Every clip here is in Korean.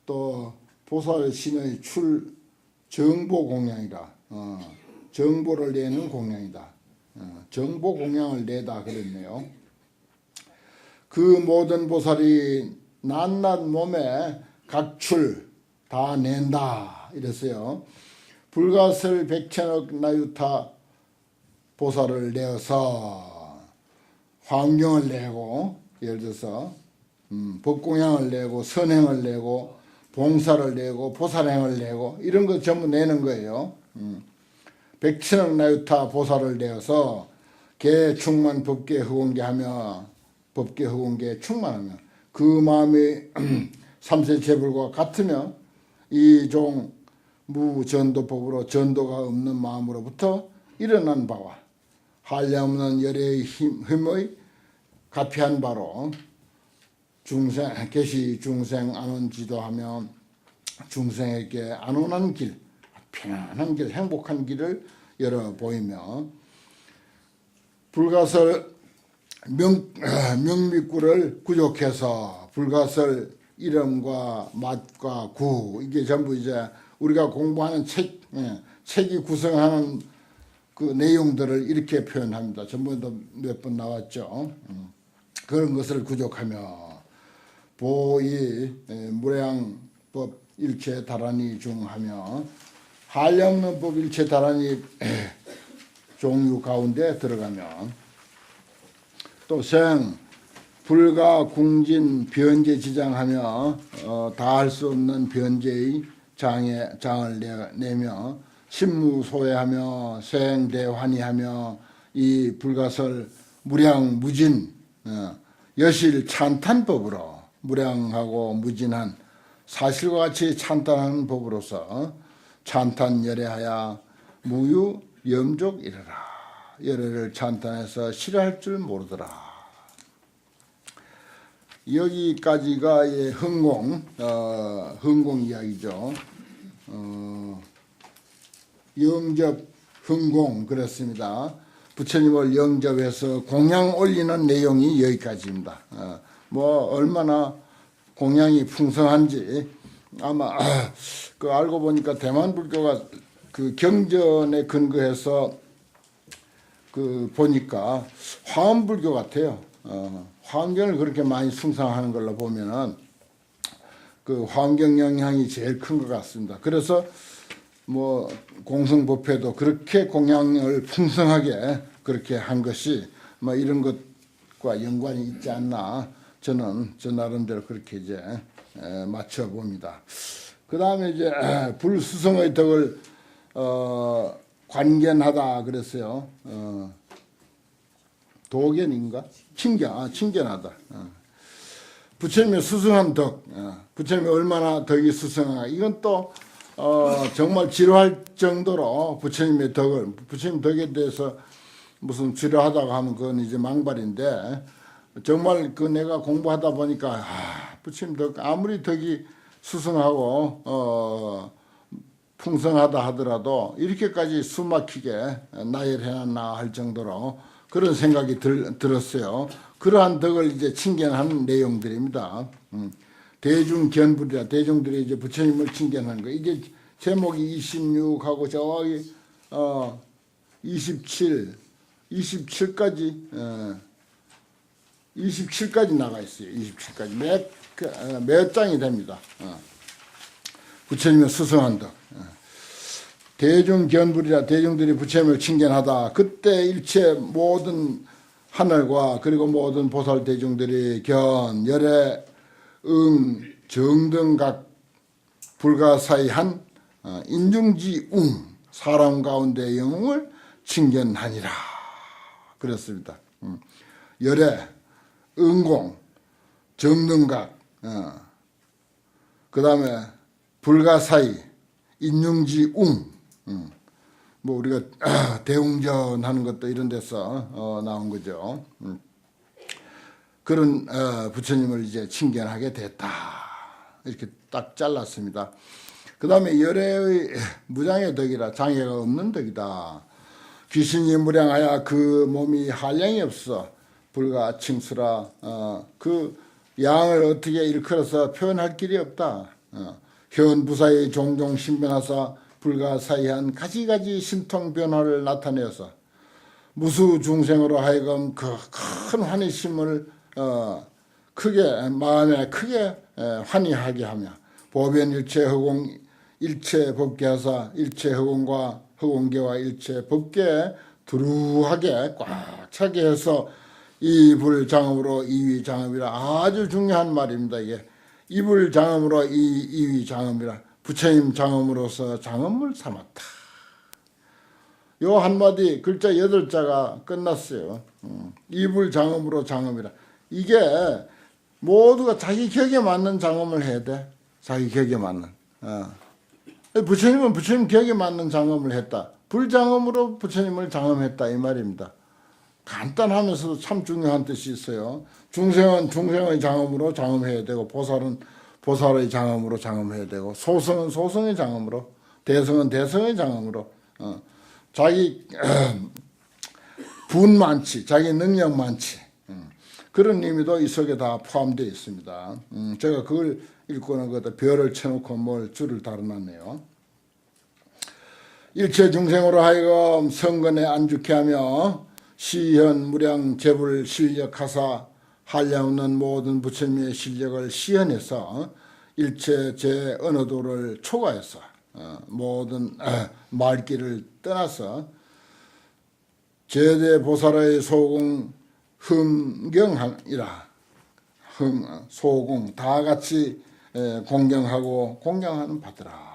또 보살 신의 정보 공양이다. 정보를 내는 공양이다. 정보 공양을 내다 그랬네요. 그 모든 보살이 낱낱 몸에 각출 다 낸다 이랬어요. 불가설 백천억 나유타 보살을 내어서 환경을 내고, 예를 들어서 법공양을 내고 선행을 내고 봉사를 내고 보살행을 내고 이런 거 전부 내는 거예요. 백천억 나유타 보살을 내어서 개 충만 법계 허공계 하며, 법계 허공계에 충만하며 그 마음이 삼세제불과 같으며 이 종 무전도법으로 전도가 없는 마음으로부터 일어난 바와 한량없는 열애의 힘의 가피한 바로 계시 중생 안온 지도하며 중생에게 안온한 길, 편안한 길, 행복한 길을 열어 보이며 불가설 명미구를 구족해서 불가설 이름과 맛과 구, 이게 전부 이제 우리가 공부하는 책이 구성하는 그 내용들을 이렇게 표현합니다. 전번에도 몇 번 나왔죠. 그런 것을 구족하며 보이 무량법 일체 다란이 중하며 한량없는 법 일체 다란이 종류 가운데 들어가면 또 생 불가 궁진 변제 지장하며 다 할 수 없는 변제의 장을 내며 신무소외하며 생대환희하며 이 불가설 무량무진 여실 찬탄법으로 무량하고 무진한 사실과 같이 찬탄하는 법으로서 찬탄 열애하여 무유 염족 이르라. 열애를 찬탄해서 싫어할 줄 모르더라. 여기까지가 흥공 이야기죠. 영접 흥공 그랬습니다. 부처님을 영접해서 공양 올리는 내용이 여기까지입니다. 뭐 얼마나 공양이 풍성한지 아마 그 알고 보니까 대만 불교가 그 경전에 근거해서 그 보니까 화엄 불교 같아요. 화엄경을 그렇게 많이 숭상하는 걸로 보면은 그 화엄경 영향이 제일 큰 것 같습니다. 그래서 뭐 공성법회도 그렇게 공양을 풍성하게 그렇게 한 것이 뭐 이런 것과 연관이 있지 않나 저는 저 나름대로 그렇게 이제 맞춰 봅니다. 그 다음에 이제 불수성의 덕을 관견하다 그랬어요. 도견인가? 친견하다. 부처님의 수승한 덕, 부처님이 얼마나 덕이 수승한가. 이건 또 정말 지루할 정도로 부처님의 덕을, 부처님 덕에 대해서 무슨 지루하다고 하면 그건 이제 망발인데, 정말 그 내가 공부하다 보니까 부처님 덕 아무리 덕이 수승하고 풍성하다 하더라도 이렇게까지 숨막히게 나열해놨나 할 정도로 그런 생각이 들었어요. 그러한 덕을 이제 칭견하는 내용들입니다. 대중견불이라, 대중들이 이제 부처님을 칭견하는 거. 이게 제목이 26하고 저기 27까지 나가 있어요. 27까지 몇 장이 됩니다. 부처님의 수성한 덕. 대중견불이라, 대중들이 부처님을 칭견하다. 그때 일체 모든 하늘과 그리고 모든 보살 대중들이 견, 열애, 정등각 불가사의한 인중지웅 사람 가운데 영웅을 칭견하니라 그랬습니다. 열애, 응공, 정등각, 그 다음에 불가사의, 인중지웅, 뭐 우리가 대웅전 하는 것도 이런 데서 나온 거죠. 그런 부처님을 이제 칭견하게 됐다. 이렇게 딱 잘랐습니다. 그 다음에 열애의 무장의 덕이라, 장애가 없는 덕이다. 귀신이 무량하여 그 몸이 한량이 없어 불가 칭수라. 그 양을 어떻게 일컬어서 표현할 길이 없다. 현 부사의 종종 신변하사 불가사의한 가지가지 신통 변화를 나타내어서 무수 중생으로 하여금 그 큰 환희심을 크게 마음에 크게 환희하게 하며 보변 일체 허공 일체 법계 하사 일체 허공과 허공계와 일체 법계에 두루하게 꽉 차게 해서 이불장엄으로 이위장엄이라 아주 중요한 말입니다. 이게 이불장엄으로 이위장엄이라 부처님 장엄으로서 장엄을 삼았다. 요 한마디 글자 8자가 끝났어요. 이불장엄으로 장엄이라. 이게 모두가 자기 격에 맞는 장엄을 해야 돼. 자기 격에 맞는. 부처님은 부처님 격에 맞는 장엄을 했다. 불장엄으로 부처님을 장엄했다 이 말입니다. 간단하면서도 참 중요한 뜻이 있어요. 중생은 중생의 장엄으로 장엄해야 되고 보살은 보살의 장엄으로 장엄해야 되고 소성은 소성의 장엄으로 대성은 대성의 장엄으로 자기 분 많지 자기 능력 많지 그런 의미도 이 속에 다 포함되어 있습니다. 제가 그걸 읽고는 거기다 별을 쳐놓고 뭘 줄을 달아놨네요. 일체 중생으로 하여금 성근에 안죽게 하며 시현 무량 재불 실력하사 한량없는 모든 부처님의 실력을 시현해서 일체 제 어느 도를 초과해서 모든 말길을 떠나서 제대 보살의 소공 흠경이라 소공 다 같이 공경하고 공경하는 바더라.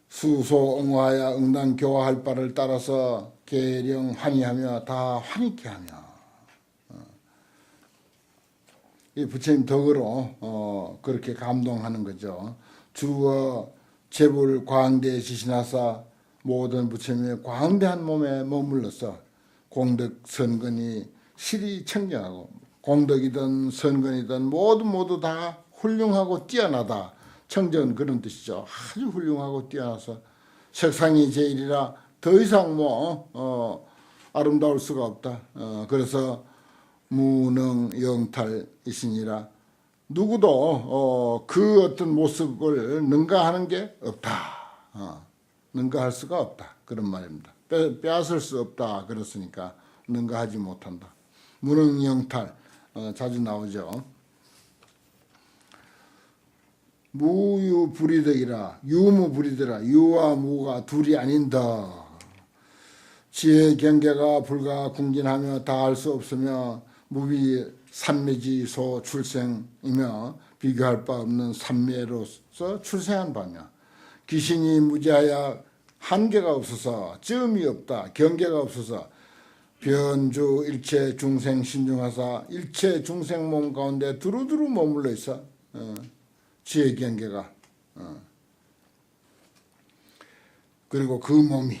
수소 응화하여 응당 교화할 바를 따라서 계령 환희하며 다 환희케 하며 이 부처님 덕으로 그렇게 감동하는 거죠. 주어 재불 광대에 지신하사 모든 부처님의 광대한 몸에 머물러서 공덕 선근이 실이 청정하고 공덕이든 선근이든 모두 다 훌륭하고 뛰어나다. 청정은 그런 뜻이죠. 아주 훌륭하고 뛰어나서 색상이 제일이라 더 이상 아름다울 수가 없다. 그래서 무능 영탈이시니라 누구도 그 어떤 모습을 능가하는 게 없다. 능가할 수가 없다. 그런 말입니다. 빼앗을 수 없다. 그렇으니까 능가하지 못한다. 무능 영탈 자주 나오죠. 무유불이득이라 유무불이더라. 유와 무가 둘이 아닌다. 지혜 경계가 불가 궁진하며 다 할 수 없으며 무비 삼매지소 출생이며 비교할 바 없는 삼매로서 출생한 바며 귀신이 무지하여 한계가 없어서 쯤이 없다. 경계가 없어서 변주 일체 중생 신중하사 일체 중생 몸 가운데 두루두루 머물러 있어. 지혜 경계가 그리고 그 몸이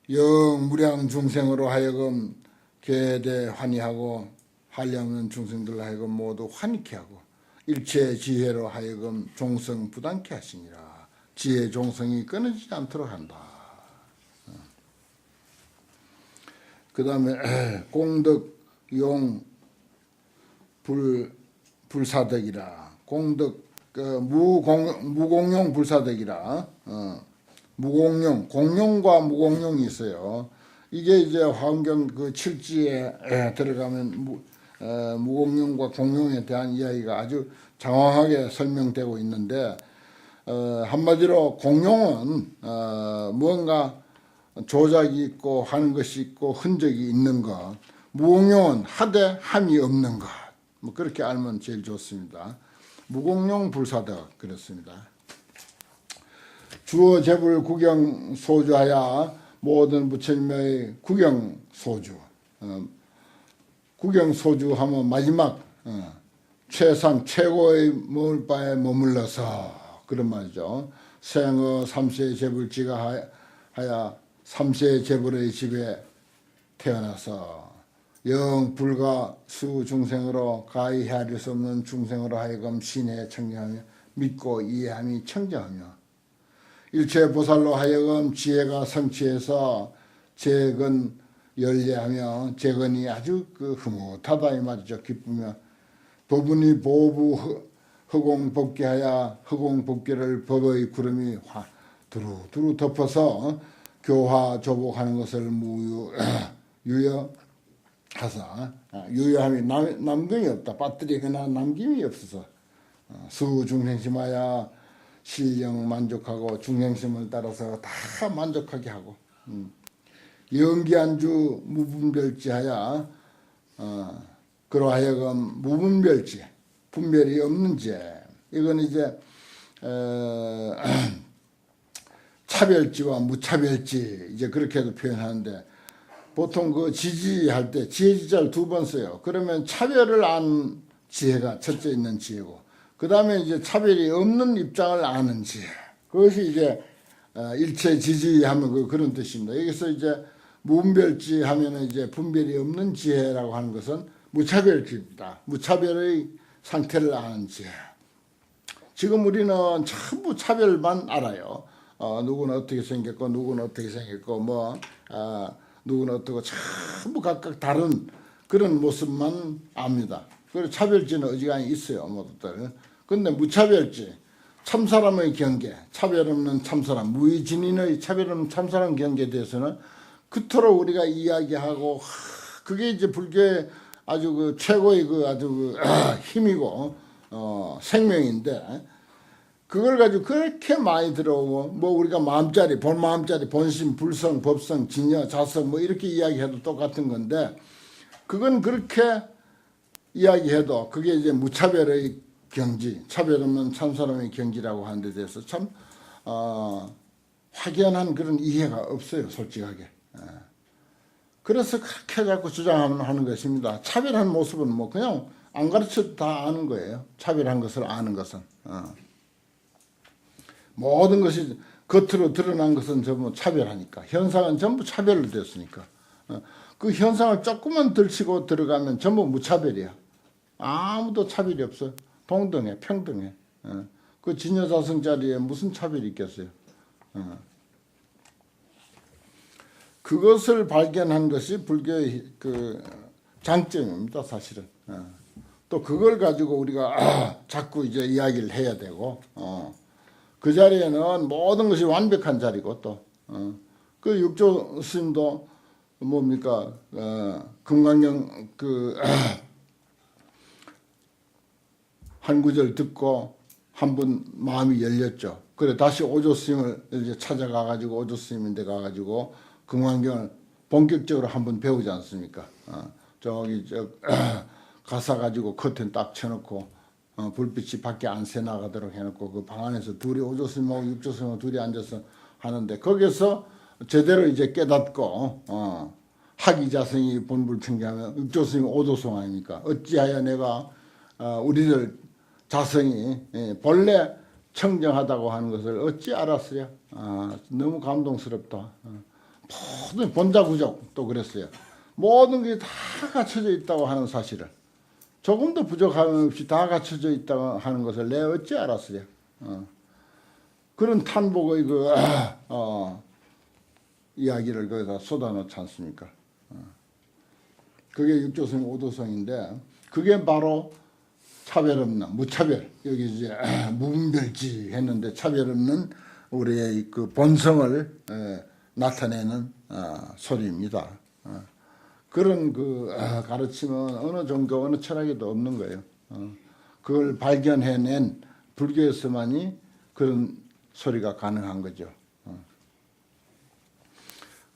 영무량 중생으로 하여금 계대 환희하고 한량없는 중생들로 하여금 모두 환희케 하고 일체 지혜로 하여금 종성 부단케 하시니라. 지혜 종성이 끊어지지 않도록 한다. 그 다음에 공덕 용 불사덕이라. 공덕 무공용 불사덕이라. 무공용, 공용과 무공용이 있어요. 이게 이제 화엄경 그 7지에 들어가면 무공용과 공용에 대한 이야기가 아주 장황하게 설명되고 있는데 한마디로 공용은 무언가 조작이 있고 하는 것이 있고 흔적이 있는 것, 무공용은 하되 함이 없는 것. 뭐 그렇게 알면 제일 좋습니다. 무공용 불사덕 그렇습니다. 주어 재불 구경 소주하야 모든 부처님의 구경 소주. 구경 소주 하면 마지막 최상 최고의 머물 바에 머물러서 그런 말이죠. 생어 삼세 재불지가 하야 삼세 재불의 집에 태어나서 영 불가 수 중생으로 가히 헤아릴 수 없는 중생으로 하여금 신에 청정하며 믿고 이해함이 청정하며 일체 보살로 하여금 지혜가 성취해서 재건 열례하며 재건이 아주 흐뭇하다 이 말이죠. 기쁘며 법운이 보부 허공복귀하여 허공복귀를 법의 구름이 두루두루 덮어서 교화 조복하는 것을 유여하사 유여함이 남김이 없다. 빠뜨리거나 남김이 없어서 수중생심하여 실령 만족하고 중생심을 따라서 다 만족하게 하고 영기안주 무분별지하여 그러하여금 무분별지 분별이 없는 죄 이건 이제 차별지와 무차별지 이제 그렇게도 표현하는데 보통 그 지지할 때 지혜지자를 2번 써요. 그러면 차별을 안 지혜가 첫째 있는 지혜고 그 다음에 이제 차별이 없는 입장을 아는 지혜 그것이 이제 일체 지지하면 그런 뜻입니다. 여기서 이제 무분별지 하면은 이제 분별이 없는 지혜라고 하는 것은 무차별지입니다. 무차별의 상태를 아는 지혜. 지금 우리는 전부 차별만 알아요. 누구는 어떻게 생겼고 누구는 어떻게 생겼고 누구는 어떻고 전부 각각 다른 그런 모습만 압니다. 그리고 차별지는 어지간히 있어요. 모두들. 근데 무차별지 참사람의 경계 차별 없는 참사람 무의진인의 차별 없는 참사람 경계에 대해서는 그토록 우리가 이야기하고 그게 이제 불교의 아주 그 최고의 그 아주 그 힘이고 생명인데 그걸 가지고 그렇게 많이 들어오고 뭐 우리가 마음자리 본마음자리 본심 불성 법성 진여 자성 뭐 이렇게 이야기해도 똑같은 건데 그건 그렇게 이야기해도 그게 이제 무차별의 경지 차별 없는 참사람의 경지라고 하는 데 대해서 참 확연한 그런 이해가 없어요. 솔직하게. 그래서 그렇게 자꾸 주장하는 것입니다. 차별한 모습은 뭐 그냥 안 가르쳐도 다 아는 거예요. 차별한 것을 아는 것은. 모든 것이 겉으로 드러난 것은 전부 차별하니까. 현상은 전부 차별로 됐으니까. 그 현상을 조금만 들치고 들어가면 전부 무차별이야. 아무도 차별이 없어. 동등해, 평등해. 그 진여자성 자리에 무슨 차별이 있겠어요. 그것을 발견한 것이 불교의 그 장점입니다, 사실은. 또 그걸 가지고 우리가 자꾸 이제 이야기를 해야 되고, 그 자리에는 모든 것이 완벽한 자리고 또, 그 육조 스님도 뭡니까, 금강경 한 구절 듣고 한 번 마음이 열렸죠. 그래 다시 오조 스님을 이제 찾아가 가지고 오조 스님인데 가가지고 금강경을 본격적으로 한번 배우지 않습니까? 저기 가사 가지고 커튼 딱 쳐놓고 불빛이 밖에 안 새나가도록 해놓고 그 방 안에서 둘이 오조 스님하고 육조 스님하고 둘이 앉아서 하는데 거기서 제대로 이제 깨닫고 학이자성이 본불청자하면 육조 스님 오조성 아닙니까? 어찌하여 내가 우리들 자성이 본래 청정하다고 하는 것을 어찌 알았어요? 너무 감동스럽다. 모든 본자부족 또 그랬어요. 모든 게 다 갖춰져 있다고 하는 사실을 조금도 부족함 없이 다 갖춰져 있다고 하는 것을 내가 어찌 알았어요? 그런 탄복의 그 이야기를 거기다 쏟아놓지 않습니까? 그게 육조성 오도성인데 그게 바로 차별 없는 무차별 여기 이제 무분별지 했는데 차별 없는 우리의 그 본성을 나타내는 소리입니다. 그런 그 가르침은 어느 종교 어느 철학에도 없는 거예요. 그걸 발견해낸 불교에서만이 그런 소리가 가능한 거죠.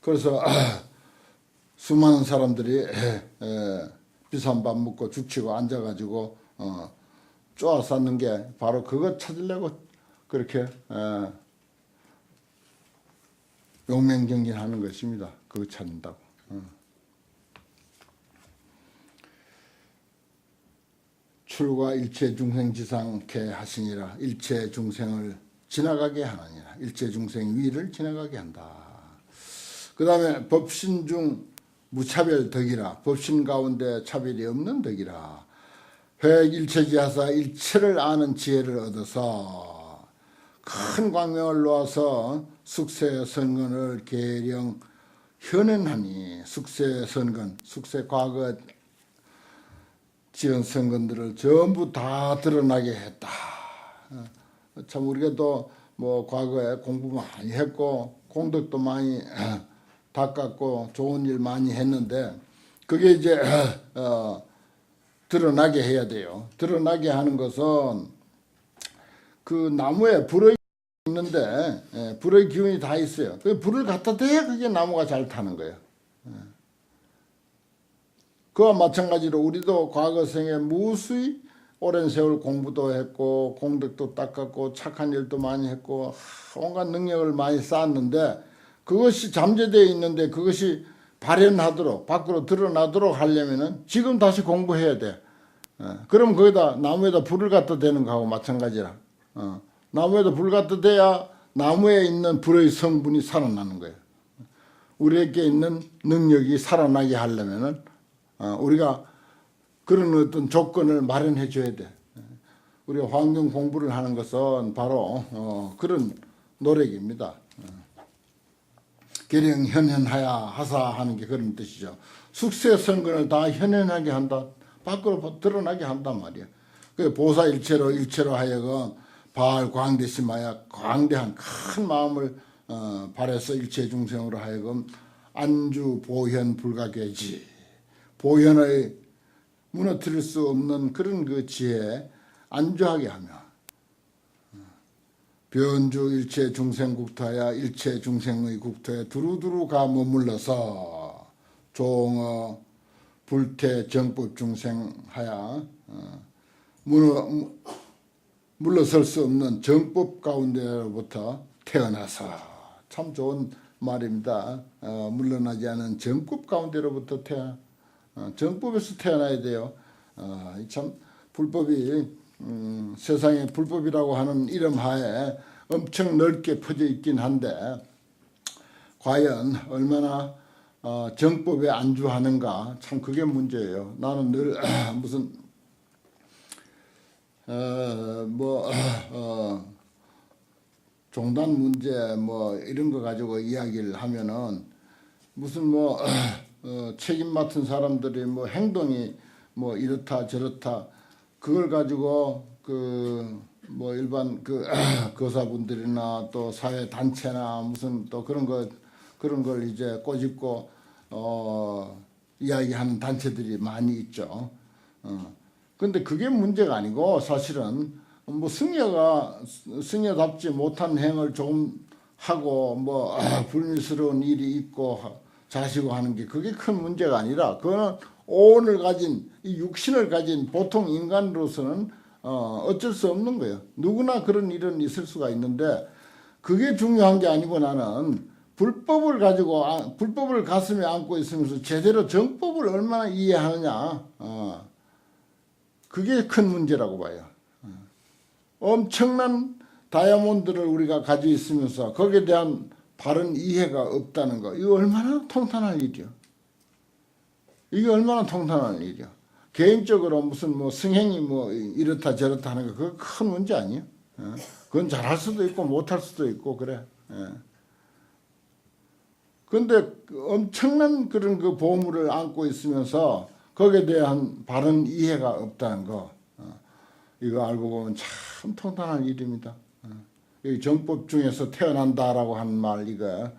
그래서 수많은 사람들이 비싼 밥 먹고 죽치고 앉아가지고 쪼아 쌓는 게 바로 그것 찾으려고 그렇게 용맹정진하는 것입니다. 그거 찾는다고. 출과 일체 중생 지상케 하시니라. 일체 중생을 지나가게 하느니라. 일체 중생 위를 지나가게 한다. 그 다음에 법신 중 무차별 덕이라. 법신 가운데 차별이 없는 덕이라. 회일체지하사 일체를 아는 지혜를 얻어서 큰 광명을 놓아서 숙세선근을 계령 현행하니 숙세선근, 숙세 과거 지은 성근들을 전부 다 드러나게 했다. 참 우리가 또 뭐 과거에 공부 많이 했고 공덕도 많이 닦았고 좋은 일 많이 했는데 그게 이제 드러나게 해야 돼요. 드러나게 하는 것은 그 나무에 불의 있는데 불의 기운이 다 있어요. 그 불을 갖다 대야 그게 나무가 잘 타는 거예요. 그와 마찬가지로 우리도 과거 생에 무수히 오랜 세월 공부도 했고 공덕도 닦았고 착한 일도 많이 했고 온갖 능력을 많이 쌓았는데 그것이 잠재되어 있는데 그것이 발현하도록 밖으로 드러나도록 하려면은 지금 다시 공부해야 돼. 그럼 거기다 나무에다 불을 갖다 대는 거하고 마찬가지라. 나무에다 불 갖다 대야 나무에 있는 불의 성분이 살아나는 거예요. 우리에게 있는 능력이 살아나게 하려면은 우리가 그런 어떤 조건을 마련해 줘야 돼. 우리가 환경 공부를 하는 것은 바로 그런 노력입니다. 계령 현현하야 하사 하는 게 그런 뜻이죠. 숙세성근을 다 현현하게 한다. 밖으로 드러나게 한단 말이야. 그 보사일체로 일체로 하여금 발광대심하여 광대한 큰 마음을 발해서 일체 중생으로 하여금 안주 보현 불가계지 보현의 무너뜨릴 수 없는 그런 그 지혜에 안주하게 하며 변주 일체 중생 국토야 일체 중생의 국토에 두루두루 가 머물러서 종어 불태 정법 중생하야 물러설 수 없는 정법 가운데로부터 태어나서 참 좋은 말입니다. 물러나지 않은 정법 가운데로부터 정법에서 태어나야 돼요. 참 불법이 세상에 불법이라고 하는 이름 하에 엄청 넓게 퍼져 있긴 한데 과연 얼마나 정법에 안주하는가 참 그게 문제예요. 나는 늘 무슨 종단 문제 뭐 이런 거 가지고 이야기를 하면은 무슨 책임 맡은 사람들이 뭐 행동이 뭐 이렇다 저렇다 그걸 가지고 그 뭐 일반 그 거사분들이나 또 사회 단체나 무슨 또 그런 걸 이제 꼬집고 이야기하는 단체들이 많이 있죠. 근데 그게 문제가 아니고 사실은 뭐 승려답지 못한 행을 좀 하고 뭐 불미스러운 일이 있고 자시고 하는 게 그게 큰 문제가 아니라 그거는 오늘 가진 이 육신을 가진 보통 인간으로서는 어쩔 수 없는 거예요. 누구나 그런 일은 있을 수가 있는데 그게 중요한 게 아니고 나는 불법을 가지고 불법을 가슴에 안고 있으면서 제대로 정법을 얼마나 이해하느냐 그게 큰 문제라고 봐요. 엄청난 다이아몬드를 우리가 가지고 있으면서 거기에 대한 바른 이해가 없다는 거 이거 얼마나 통탄할 일이요. 이게 얼마나 통탄할 일이요. 개인적으로 무슨 뭐 승행이 뭐 이렇다 저렇다 하는 거 그거 큰 문제 아니에요. 그건 잘할 수도 있고 못할 수도 있고 그래. 근데 엄청난 그런 그 보물을 안고 있으면서 거기에 대한 바른 이해가 없다는 거 이거 알고 보면 참 통탄한 일입니다. 이 정법 중에서 태어난다라고 하는 말 이거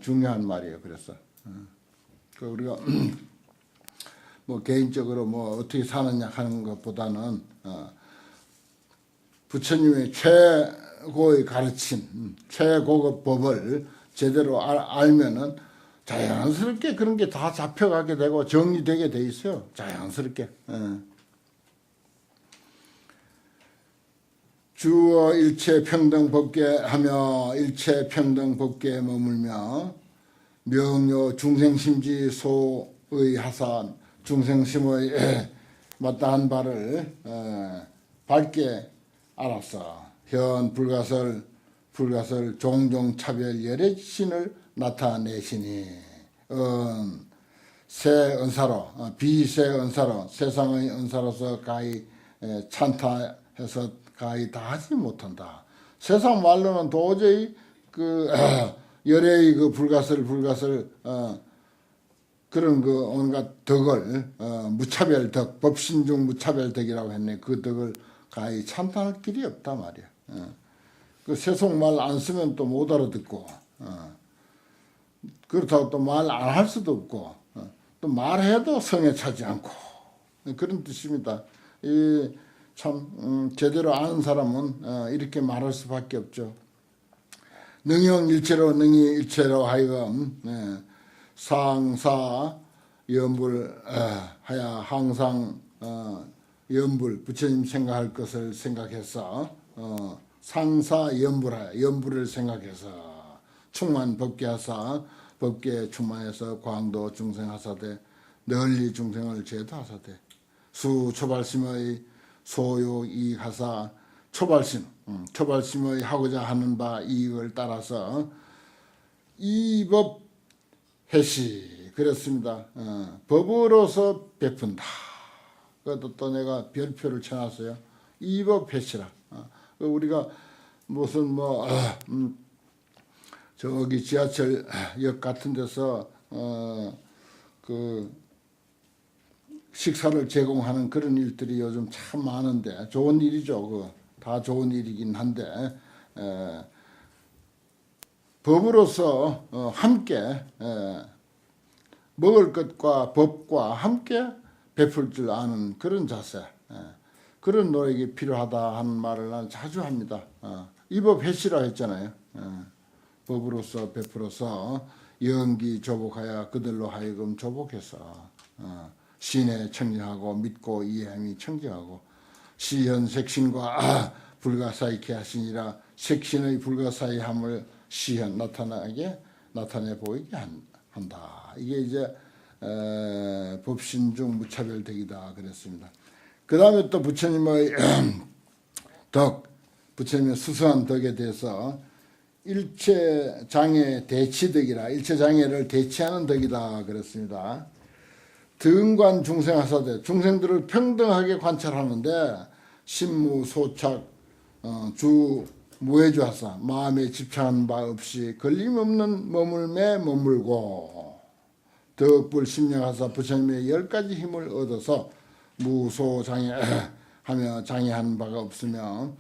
중요한 말이에요. 그래서 그 우리가 뭐 개인적으로 뭐 어떻게 사느냐 하는 것보다는 부처님의 최고의 가르침, 최고급 법을 제대로 알면은 자연스럽게 그런 게 다 잡혀가게 되고 정리되게 돼 있어요. 자연스럽게. 주어 일체 평등 법계 하며 일체 평등 법계에 머물며 명료 중생심지 소의 하산 중생심의 마땅한 바를 밝게 알았어. 현 불가설 종종 차별 열애신을 나타내시니 새 은사로 비새 은사로 세상의 은사로서 가히 찬타해서 가히 다 하지 못한다. 세상 말로는 도저히 그 열애의 그 불가설 그런 그 온갖 덕을 무차별 덕, 법신중 무차별 덕이라고 했네. 그 덕을 가히 찬탄할 길이 없다 말이야. 그 세속말 안 쓰면 또 못 알아듣고 그렇다고 또 말 안 할 수도 없고 또 말해도 성에 차지 않고 그런 뜻입니다. 이 참 제대로 아는 사람은 이렇게 말할 수밖에 없죠. 능영일체로 능이일체로 하여금 상사 염불 하야 항상 염불 부처님 생각할 것을 생각해서 상사 염불하여 염불을 생각해서 충만 법계하사 법계에 충만해서 광도 중생하사되 널리 중생을 제도하사되 수 초발심의 소요 이익하사 초발심의 하고자 하는 바 이익을 따라서 이법 해시 그렇습니다. 법으로서 베푼다. 그것도 또 내가 별표를 쳐놨어요. 이법 해시라. 우리가 무슨 저기 지하철역 같은 데서 그 식사를 제공하는 그런 일들이 요즘 참 많은데 좋은 일이죠. 다 좋은 일이긴 한데 법으로서 함께 먹을 것과 법과 함께 베풀 줄 아는 그런 자세, 그런 노력이 필요하다 하는 말을 나는 자주 합니다. 이법 해시라 했잖아요. 법으로서 베풀어서 영기 조복하여 그들로 하여금 조복해서 신에 청정하고 믿고 이해함이 청정하고 시현색신과 불가사의케 하시니라. 색신의 불가사의함을 시현 나타내 보이게 한다. 이게 이제 법신중 무차별덕이다 그랬습니다. 그 다음에 또 부처님의 덕, 부처님의 수수한 덕에 대해서 일체장애 대치덕이라, 일체장애를 대치하는 덕이다 그랬습니다. 등관 중생하사대, 중생들을 평등하게 관찰하는데 신무소착 주 무해주하사 마음에 집착한 바 없이 걸림없는 머물매 머물고 덕불 심령하사 부처님의 10가지 힘을 얻어서 무소장애하며 장애한 바가 없으며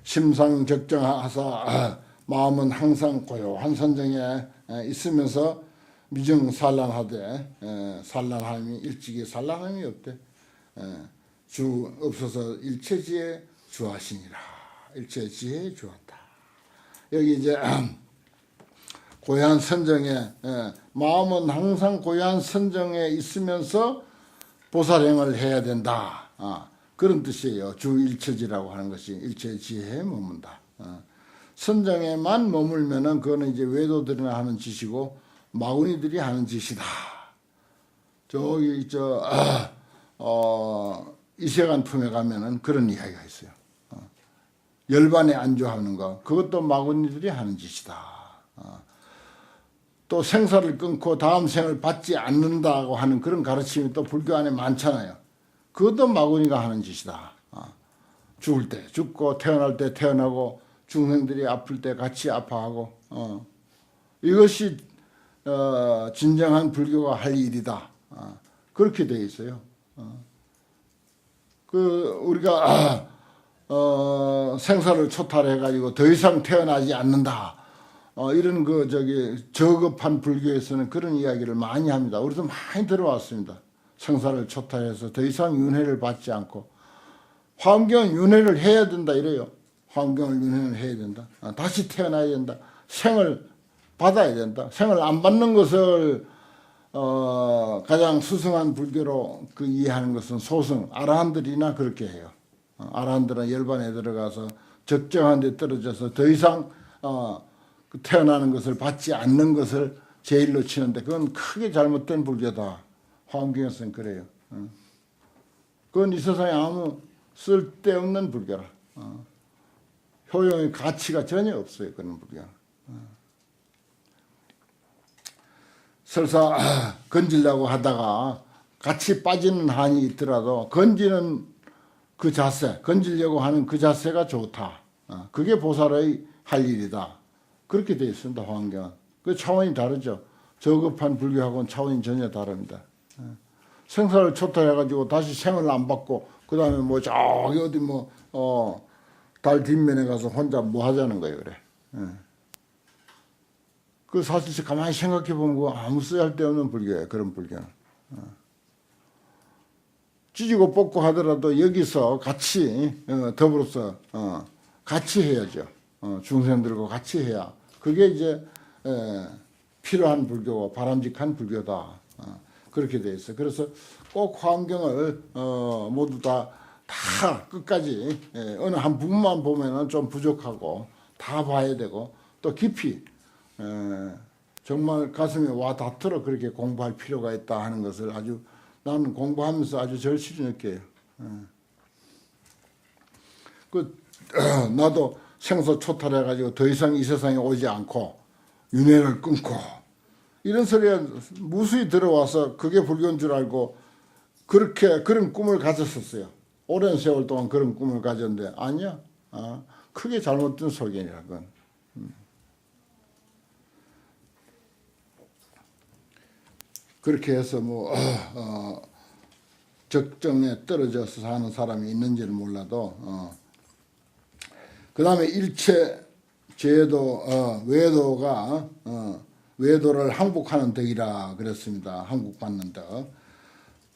심상적정하사 마음은 항상 고요한 선정에 있으면서 미정산란하되 산란함이 일찍이 산란함이 없대. 주 없어서 일체지에 주하시니라. 일체지에 주었다. 여기 이제 고요한 선정에 마음은 항상 고요한 선정에 있으면서 보살행을 해야 된다. 그런 뜻이에요. 주 일체지라고 하는 것이 일체지에 머문다. 선정에만 머물면은 그거는 이제 외도들이나 하는 짓이고 마구니들이 하는 짓이다. 저기 이세간 품에 가면은 그런 이야기가 있어요. 열반에 안주하는 거 그것도 마구니들이 하는 짓이다. 또 생사를 끊고 다음 생을 받지 않는다고 하는 그런 가르침이 또 불교 안에 많잖아요. 그것도 마구니가 하는 짓이다. 죽을 때 죽고 태어날 때 태어나고 중생들이 아플 때 같이 아파하고 이것이 진정한 불교가 할 일이다. 그렇게 되어 있어요. 우리가 생사를 초탈해 가지고 더 이상 태어나지 않는다. 이런 저급한 불교에서는 그런 이야기를 많이 합니다. 우리도 많이 들어왔습니다. 생사를 초탈해서 더 이상 윤회를 받지 않고 화엄경은 윤회를 해야 된다 이래요. 화엄경을 윤회를 해야 된다. 다시 태어나야 된다. 생을 받아야 된다. 생을 안 받는 것을 가장 수승한 불교로 이해하는 것은 소승, 아라한들이나 그렇게 해요. 아라한들은 열반에 들어가서 적정한 데 떨어져서 더 이상 태어나는 것을 받지 않는 것을 제일로 치는데 그건 크게 잘못된 불교다. 화엄경에서는 그래요. 그건 이 세상에 아무 쓸데없는 불교라. 효용의 가치가 전혀 없어요. 그런 불교는. 설사 건지려고 하다가 같이 빠지는 한이 있더라도 건지는 그 자세, 건지려고 하는 그 자세가 좋다. 그게 보살의 할 일이다. 그렇게 되어 있습니다. 화엄경은. 그 차원이 다르죠. 저급한 불교하고는 차원이 전혀 다릅니다. 생사를 초월해가지고 다시 생을 안 받고 그 다음에 뭐 저기 어디 달 뒷면에 가서 혼자 뭐 하자는 거예요, 그래. 그 사실 가만히 생각해 보면 아무 쓰잘데없는 불교예요, 그런 불교는. 찢고 뽑고 하더라도 여기서 같이 더불어서 같이 해야죠. 중생들과 같이 해야 그게 이제 필요한 불교고 바람직한 불교다. 그렇게 돼 있어요. 그래서 꼭 환경을 모두 다 끝까지 어느 한 부분만 보면은 좀 부족하고 다 봐야 되고 또 깊이 정말 가슴에 와 닿도록 그렇게 공부할 필요가 있다 하는 것을 아주 나는 공부하면서 아주 절실히 느껴요. 나도 생사 초탈해가지고 더 이상 이 세상에 오지 않고 윤회를 끊고 이런 소리가 무수히 들어와서 그게 불교인 줄 알고 그런 꿈을 가졌었어요. 오랜 세월 동안 그런 꿈을 가졌는데 아니야. 크게 잘못된 소견이라 그건. 그렇게 해서 적정에 떨어져서 사는 사람이 있는지는 몰라도 그 다음에 일체 제도 외도가 외도를 항복하는 덕이라 그랬습니다. 항복받는 덕.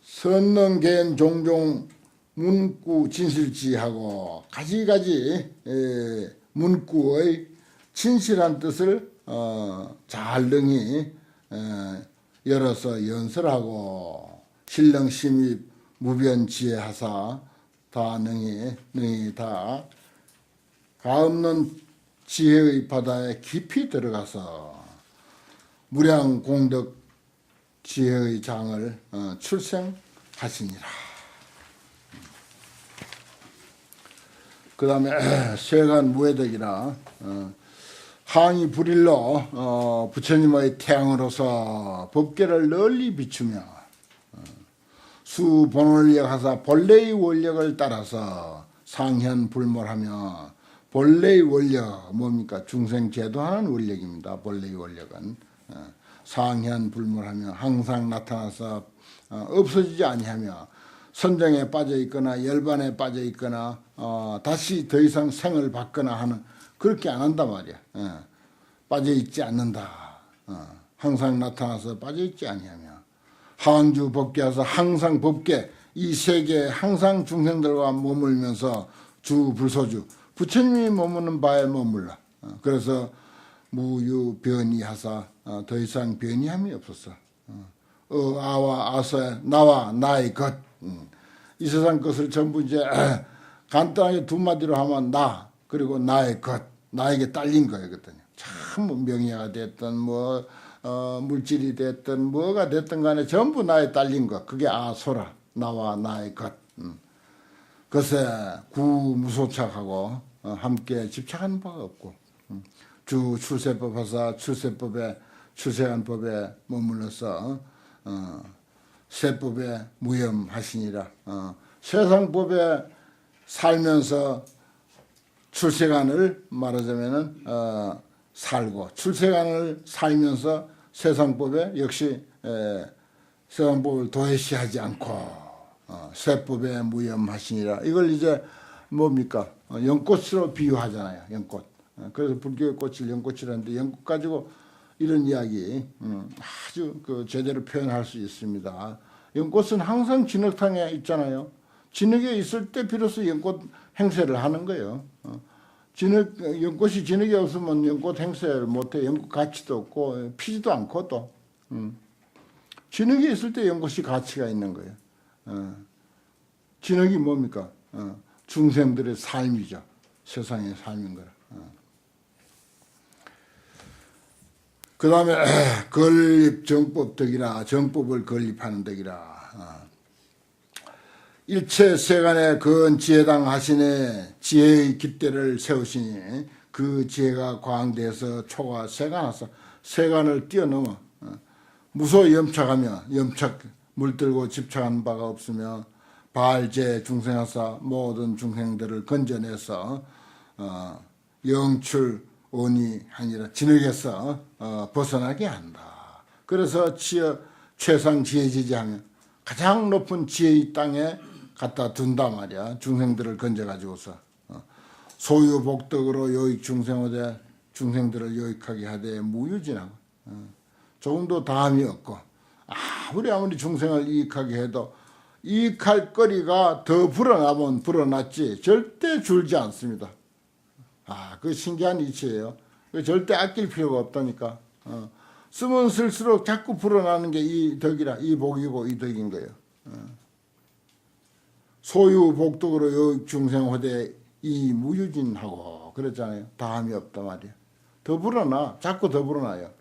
선능개인 종종 문구 진실지하고 가지가지 문구의 진실한 뜻을 잘 능히 열어서 연설하고 신령 심입 무변지혜하사 다 능히 다 가없는 지혜의 바다에 깊이 들어가서 무량 공덕 지혜의 장을 출생하시니라. 그 다음에 세간 무해덕이라 항이 불일로 부처님의 태양으로서 법계를 널리 비추며 수본원력 하사 본래의 원력을 따라서 상현불몰하며 본래의 원력 뭡니까? 중생 제도하는 원력입니다. 본래의 원력은 상현불몰하며 항상 나타나서 없어지지 아니하며 선정에 빠져 있거나 열반에 빠져 있거나 다시 더 이상 생을 받거나 하는 그렇게 안 한단 말이야. 빠져 있지 않는다. 항상 나타나서 빠져 있지 아니하며 항주 법계하서 항상 법계 이 세계에 항상 중생들과 머물면서 주 불소주 부처님이 머무는 바에 머물러. 그래서 무유 변이하사 더 이상 변이함이 없었어. 아와 아서의 나와 나의 것. 이 세상 것을 전부 이제 간단하게 두 마디로 하면 나 그리고 나의 것 나에게 딸린 거거든요. 참 명예가 됐든 물질이 됐든 뭐가 됐든 간에 전부 나에 딸린 것 그게 아소라 나와 나의 것. 그것에 구무소착하고 함께 집착하는 바가 없고 주 출세법 하사 출세법에 출세한 법에 머물러서 세법에 무염하시니라. 세상법에 살면서 출세관을 말하자면은 살고 출세관을 살면서 세상법에 역시 세상법을 도외시하지 않고 세법에 무염하시니라. 이걸 이제 뭡니까? 연꽃으로 비유하잖아요. 연꽃. 그래서 불교의 꽃을 연꽃이라는데 연꽃 가지고 이런 이야기 아주 제대로 표현할 수 있습니다. 연꽃은 항상 진흙탕에 있잖아요. 진흙에 있을 때 비로소 연꽃 행세를 하는 거예요. 연꽃이 진흙에 없으면 연꽃 행세를 못해. 연꽃 가치도 없고 피지도 않고 또 진흙에 있을 때 연꽃이 가치가 있는 거예요. 진흙이 뭡니까? 중생들의 삶이죠. 세상의 삶인 거라. 그 다음에 건립 정법덕이라 정법을 건립하는 덕이라 일체 세간에 건 지혜당 하시네 지혜의 깃대를 세우시니 그 지혜가 광대에서 초가 세간하사 세간을 뛰어넘어 무소 염착하며 염착 물들고 집착한 바가 없으며 발제 중생하사 모든 중생들을 건져내서 영출 원이 아니라 진흙에서 벗어나게 한다. 그래서 최상 지혜지지하면 가장 높은 지혜의 땅에 갖다 둔단 말이야. 중생들을 건져가지고서 소유 복덕으로 요익 중생호되 중생들을 요익하게 하되 무유진하고 조금도 다함이 없고 아무리 중생을 이익하게 해도 이익할 거리가 더 불어나면 불어났지 절대 줄지 않습니다. 그 신기한 이치예요. 절대 아낄 필요가 없다니까. 쓰면 쓸수록 자꾸 불어나는 게 이 덕이라, 이 복이고 이 덕인 거예요. 소유 복덕으로 요익 중생호되 이 무유진하고 그랬잖아요. 다함이 없단 말이에요. 더 불어나, 자꾸 더 불어나요.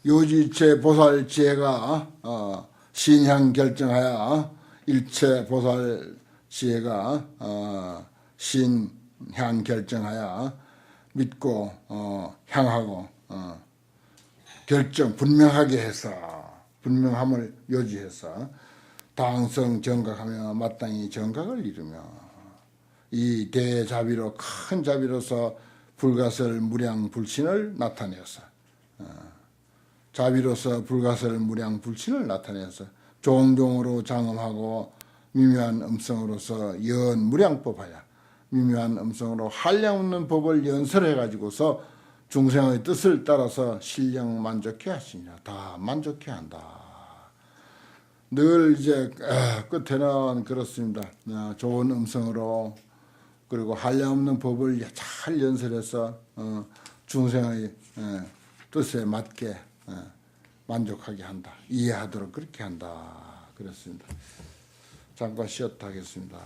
요지일체 보살 지혜가 신향 결정하여 일체 보살 지혜가 신향 결정하여 믿고 향하고 결정 분명하게 해서 분명함을 요지해서 당성 정각하며 마땅히 정각을 이루며 이 대자비로 큰 자비로서 불가설 무량 불신을 나타내어서 자비로서 불가설 무량 불신을 나타내어서 종종으로 장엄하고 미묘한 음성으로서 연 무량법하여 미묘한 음성으로 한량없는 법을 연설해 가지고서 중생의 뜻을 따라서 신령 만족해 하시니라. 다 만족해 한다. 늘 이제 끝에는 그렇습니다. 좋은 음성으로 그리고 한량없는 법을 잘 연설해서 중생의 뜻에 맞게 만족하게 한다. 이해하도록 그렇게 한다. 그렇습니다. 잠깐 쉬었다 하겠습니다.